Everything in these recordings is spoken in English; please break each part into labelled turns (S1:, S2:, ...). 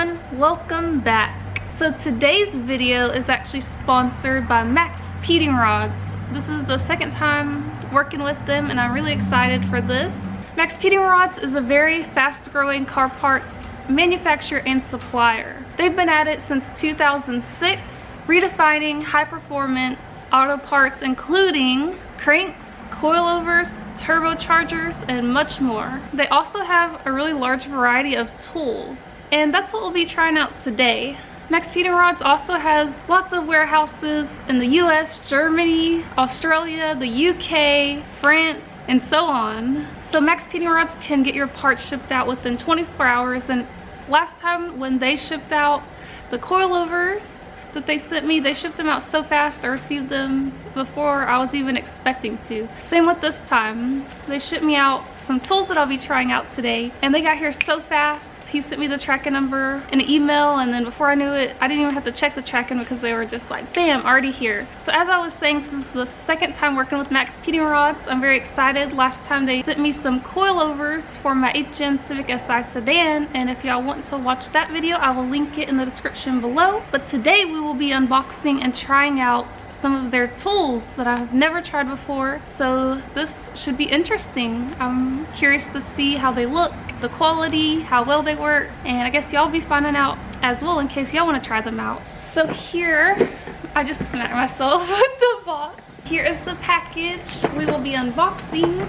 S1: everyone, welcome back. So today's video is actually sponsored by MaXpeedingrods. This is the second time working with them and I'm really excited for this. MaXpeedingrods is a very fast growing car parts manufacturer and supplier. They've been at it since 2006, redefining high performance auto parts including cranks, coilovers, turbochargers, and much more. They also have a really large variety of tools, and that's what we'll be trying out today. MaXpeedingrods also has lots of warehouses in the US, Germany, Australia, the UK, France, and so on. So MaXpeedingrods can get your parts shipped out within 24 hours, and last time when they shipped out the coilovers that they sent me, they shipped them out so fast. I received them before I was even expecting to. Same with this time. They shipped me out some tools that I'll be trying out today, and they got here so fast. He sent me the tracking number in an email, and then before I knew it, I didn't even have to check the tracking because they were just like, bam, already here. So as I was saying, this is the second time working with MaXpeedingrods. I'm very excited. Last time they sent me some coilovers for my 8th Gen Civic Si sedan, and if y'all want to watch that video, I will link it in the description below. But today we will be unboxing and trying out some of their tools that I've never tried before, so this should be interesting. I'm curious to see how they look, the quality, how well they work, and I guess y'all be finding out as well in case y'all want to try them out. So here, I just smacked myself with the box. Here is the package we will be unboxing.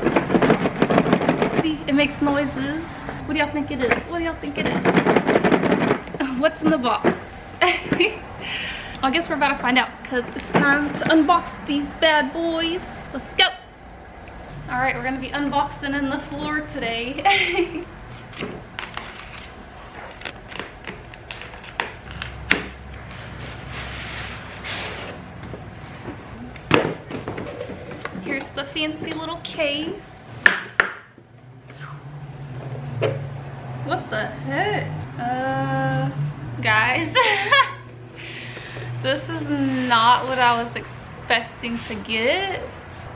S1: See, it makes noises. What do y'all think it is? What do y'all think it is? What's in the box? I guess we're about to find out because it's time to unbox these bad boys. Let's go. All right, we're gonna be unboxing in the floor today. Here's the fancy little case. What the heck? Guys. This is not what I was expecting to get.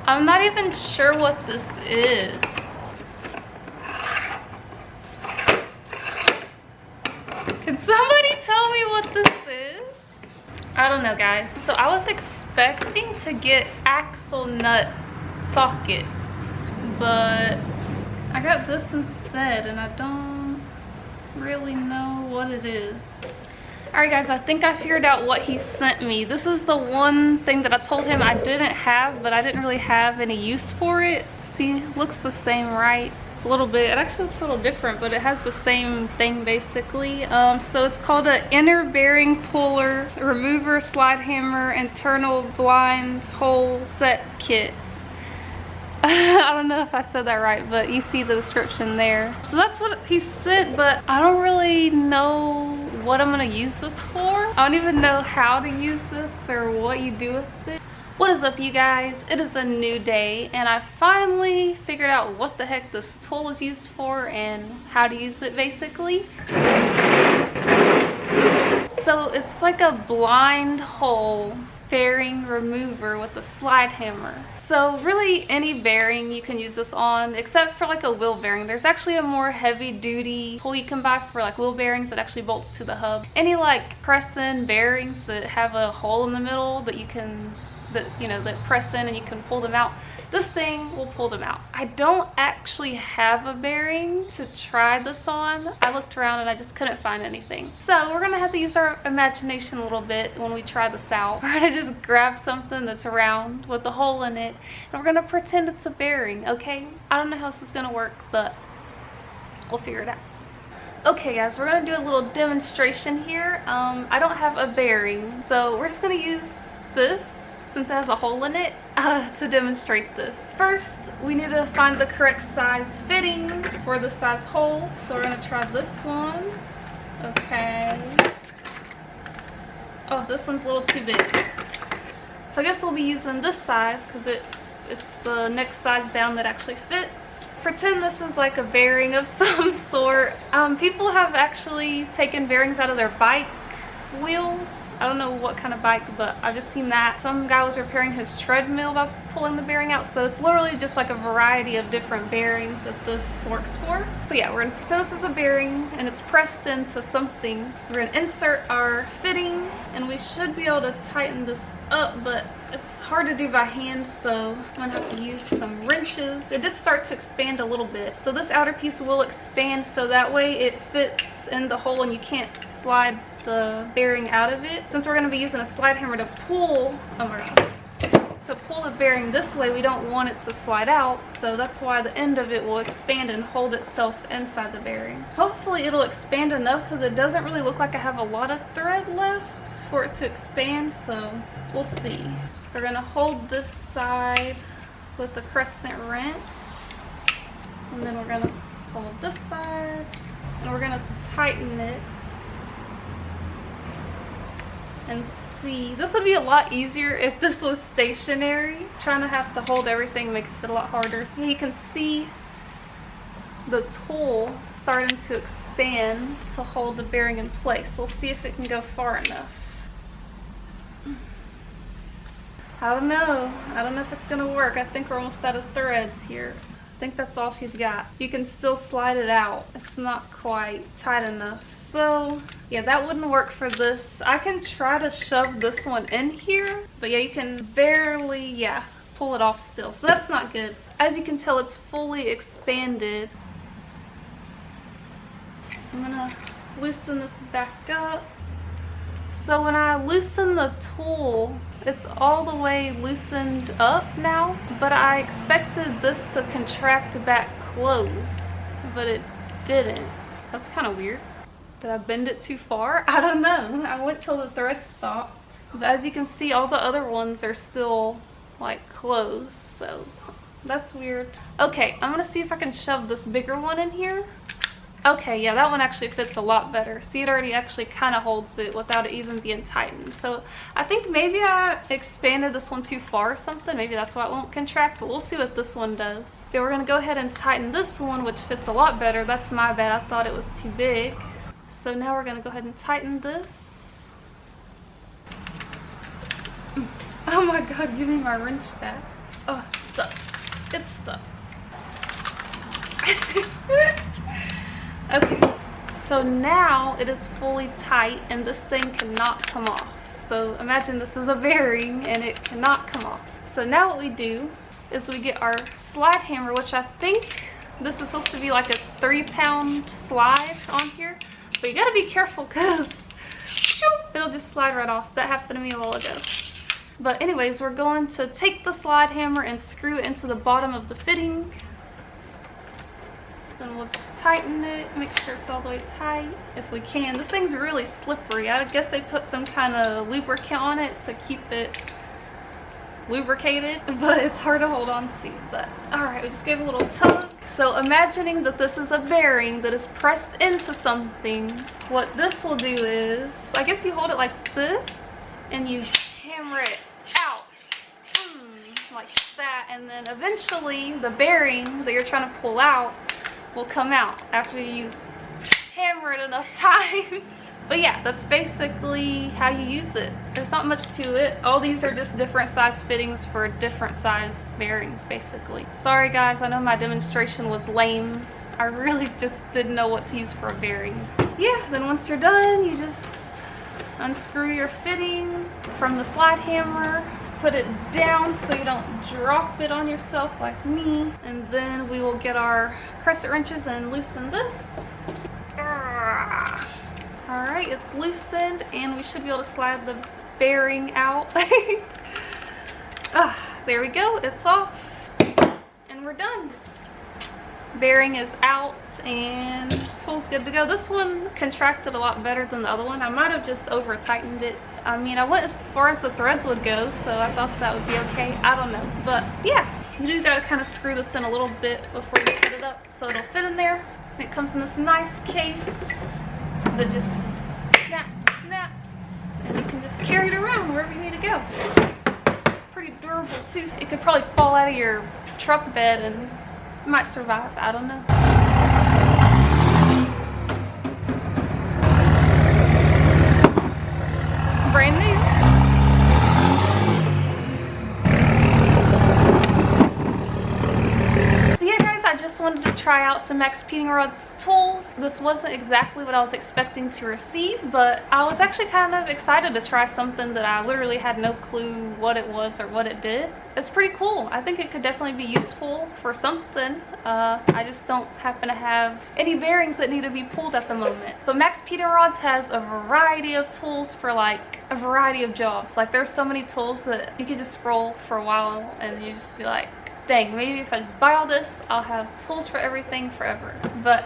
S1: I'm not even sure what this is. Can somebody tell me what this is? I don't know, guys. So I was expecting to get axle nut sockets, but I got this instead and I don't really know what it is. Alright guys, I think I figured out what he sent me. This is the one thing that I told him I didn't have, but I didn't really have any use for it. See, looks the same, right? A little bit. It actually looks a little different, but it has the same thing basically. So it's called an inner bearing puller, remover, slide hammer, internal blind hole set kit. I don't know if I said that right, but you see the description there. So that's what he sent, but I don't really know what I'm gonna use this for. I don't even know how to use this or what you do with it. What is up, you guys? It is a new day and I finally figured out what the heck this tool is used for and how to use it basically. So it's like a blind hole bearing remover with a slide hammer. So really any bearing you can use this on, except for like a wheel bearing. There's actually a more heavy duty tool you can buy for like wheel bearings that actually bolts to the hub. Any like press-in bearings that have a hole in the middle that you can, that press in and you can pull them out. This thing will pull them out. I don't actually have a bearing to try this on. I looked around and I just couldn't find anything. So we're gonna have to use our imagination a little bit when we try this out. We're gonna just grab something that's round with a hole in it and we're gonna pretend it's a bearing, okay? I don't know how this is gonna work, but we'll figure it out. Okay guys, we're gonna do a little demonstration here. I don't have a bearing, so we're just gonna use this since it has a hole in it to demonstrate this. First, we need to find the correct size fitting for the size hole. So we're gonna try this one. Okay. Oh, this one's a little too big. So I guess we'll be using this size because it's the next size down that actually fits. Pretend this is like a bearing of some sort. People have actually taken bearings out of their bike wheels I don't know what kind of bike, but I've just seen that. Some guy was repairing his treadmill by pulling the bearing out. So it's literally just like a variety of different bearings that this works for. So yeah, we're gonna pretend this is a bearing and it's pressed into something. We're gonna insert our fitting and we should be able to tighten this up, but it's hard to do by hand, so I'm gonna have to use some wrenches. It did start to expand a little bit, so this outer piece will expand so that way it fits in the hole and you can't slide the bearing out of it. Since we're going to be using a slide hammer to pull, to pull the bearing this way, we don't want it to slide out, so that's why the end of it will expand and hold itself inside the bearing. Hopefully it'll expand enough because it doesn't really look like I have a lot of thread left for it to expand, so we'll see. So we're going to hold this side with the crescent wrench, and then we're going to hold this side and we're going to tighten it and see. This would be a lot easier if this was stationary. Trying to have to hold everything makes it a lot harder. You can see the tool starting to expand to hold the bearing in place. We'll see if it can go far enough. I don't know if it's gonna work. I think we're almost out of threads here. I think that's all she's got. You can still slide it out. It's not quite tight enough. So yeah, that wouldn't work for this. I can try to shove this one in here, but yeah, you can barely, pull it off still. So that's not good. As you can tell, it's fully expanded. So I'm gonna loosen this back up. So when I loosen the tool, it's all the way loosened up now, but I expected this to contract back closed, but it didn't. That's kind of weird. Did I bend it too far? I don't know. I went till the thread stopped. But as you can see, all the other ones are still like closed, so that's weird. Okay, I'm gonna see if I can shove this bigger one in here. Okay, yeah, that one actually fits a lot better. See, it already actually kind of holds it without it even being tightened. So I think maybe I expanded this one too far or something. Maybe that's why it won't contract, but we'll see what this one does. Okay, we're gonna go ahead and tighten this one, which fits a lot better. That's my bad, I thought it was too big. So now we're gonna go ahead and tighten this. Oh my God, give me my wrench back. Oh, it's stuck. It's stuck. Okay, so now it is fully tight and this thing cannot come off. So imagine this is a bearing and it cannot come off. So now what we do is we get our slide hammer, which I think this is supposed to be like a 3-pound slide on here. But you gotta be careful because it'll just slide right off. That happened to me a while ago. But anyways, we're going to take the slide hammer and screw it into the bottom of the fitting. Then we'll just tighten it, make sure it's all the way tight if we can. This thing's really slippery. I guess they put some kind of lubricant on it to keep it lubricated, but it's hard to hold on to. But alright, we just gave a little tug. So imagining that this is a bearing that is pressed into something, what this will do is, I guess you hold it like this and you hammer it out like that, and then eventually the bearing that you're trying to pull out will come out after you hammer it enough times. But yeah, that's basically how you use it. There's not much to it. All these are just different size fittings for different size bearings, basically. Sorry guys, I know my demonstration was lame. I really just didn't know what to use for a bearing. Yeah, then once you're done, you just unscrew your fitting from the slide hammer, put it down so you don't drop it on yourself like me, and then we will get our crescent wrenches and loosen this. Alright, it's loosened and we should be able to slide the bearing out. There we go, it's off and we're done. Bearing is out and tool's good to go. This one contracted a lot better than the other one. I might have just over tightened it. I mean, I went as far as the threads would go, so I thought that would be okay. I don't know, but yeah, you do gotta kind of screw this in a little bit before you put it up so it'll fit in there. And it comes in this nice case that just snaps, and you can just carry it around wherever you need to go. It's pretty durable too. It could probably fall out of your truck bed and it might survive, I don't know. Brand try out some MaXpeedingrods tools. This wasn't exactly what I was expecting to receive, but I was actually kind of excited to try something that I literally had no clue what it was or what it did. It's pretty cool. I think it could definitely be useful for something. I just don't happen to have any bearings that need to be pulled at the moment. But MaXpeedingrods has a variety of tools for like a variety of jobs. Like there's so many tools that you could just scroll for a while and you just be like, dang, maybe if I just buy all this, I'll have tools for everything forever. But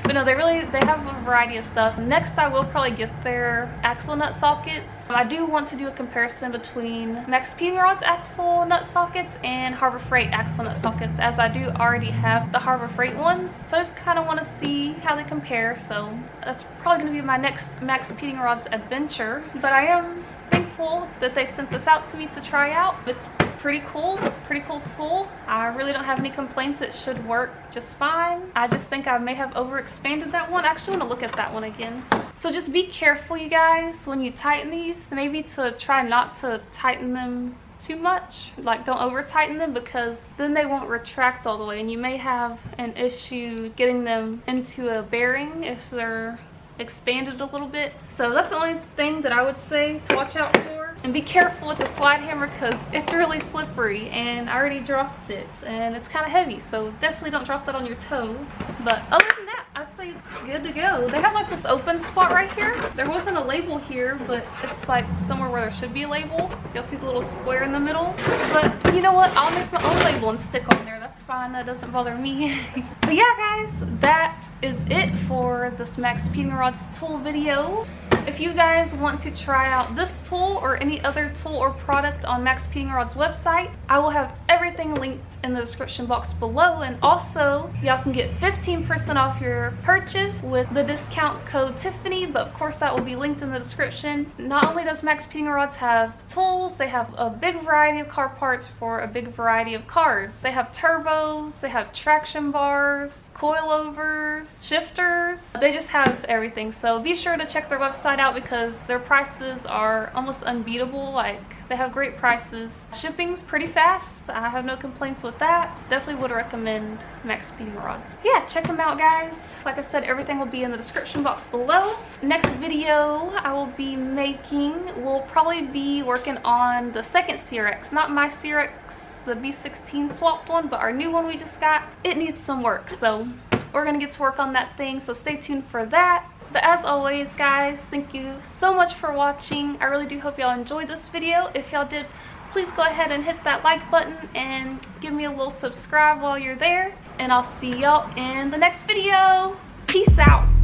S1: but no, they have a variety of stuff. Next, I will probably get their axle nut sockets. I do want to do a comparison between MaXpeedingrods axle nut sockets and Harbor Freight axle nut sockets, as I do already have the Harbor Freight ones. So I just kind of want to see how they compare. So that's probably going to be my next MaXpeedingrods adventure. But I am thankful that they sent this out to me to try out. It's pretty cool tool. I really don't have any complaints. It should work just fine. I just think I may have overexpanded that one. I actually want to look at that one again. So just be careful, you guys, when you tighten these. Maybe to try not to tighten them too much. Like don't over tighten them, because then they won't retract all the way and you may have an issue getting them into a bearing if they're expanded a little bit. So that's the only thing that I would say to watch out for. And be careful with the slide hammer because it's really slippery and I already dropped it and it's kind of heavy, so definitely don't drop that on your toe. But other than that, I'd say it's good to go. They have like this open spot right here. There wasn't a label here, but it's like somewhere where there should be a label. You'll see the little square in the middle. But you know what? I'll make my own label and stick on there. That's fine. That doesn't bother me. But yeah, guys, that is it for this MaXpeedingrods tool video. If you guys want to try out this tool or any other tool or product on MaXpeedingrods website, I will have everything linked in the description box below. And also, y'all can get 15% off your purchase with the discount code Tiffany, but of course that will be linked in the description. Not only does MaXpeedingrods have tools, they have a big variety of car parts for a big variety of cars. They have turbos, they have traction bars, coilovers, shifters. They just have everything. So be sure to check their website out because their prices are almost unbeatable. Like they have great prices. Shipping's pretty fast. I have no complaints with that. Definitely would recommend MaXpeedingrods. Yeah, check them out, guys. Like I said, everything will be in the description box below. Next video I will be making, we'll probably be working on the second CRX, not my CRX, the B16 swapped one, but our new one we just got. It needs some work, so we're gonna get to work on that thing, so stay tuned for that. But as always, guys, thank you so much for watching. I really do hope y'all enjoyed this video. If y'all did, please go ahead and hit that like button and give me a little subscribe while you're there, and I'll see y'all in the next video. Peace out.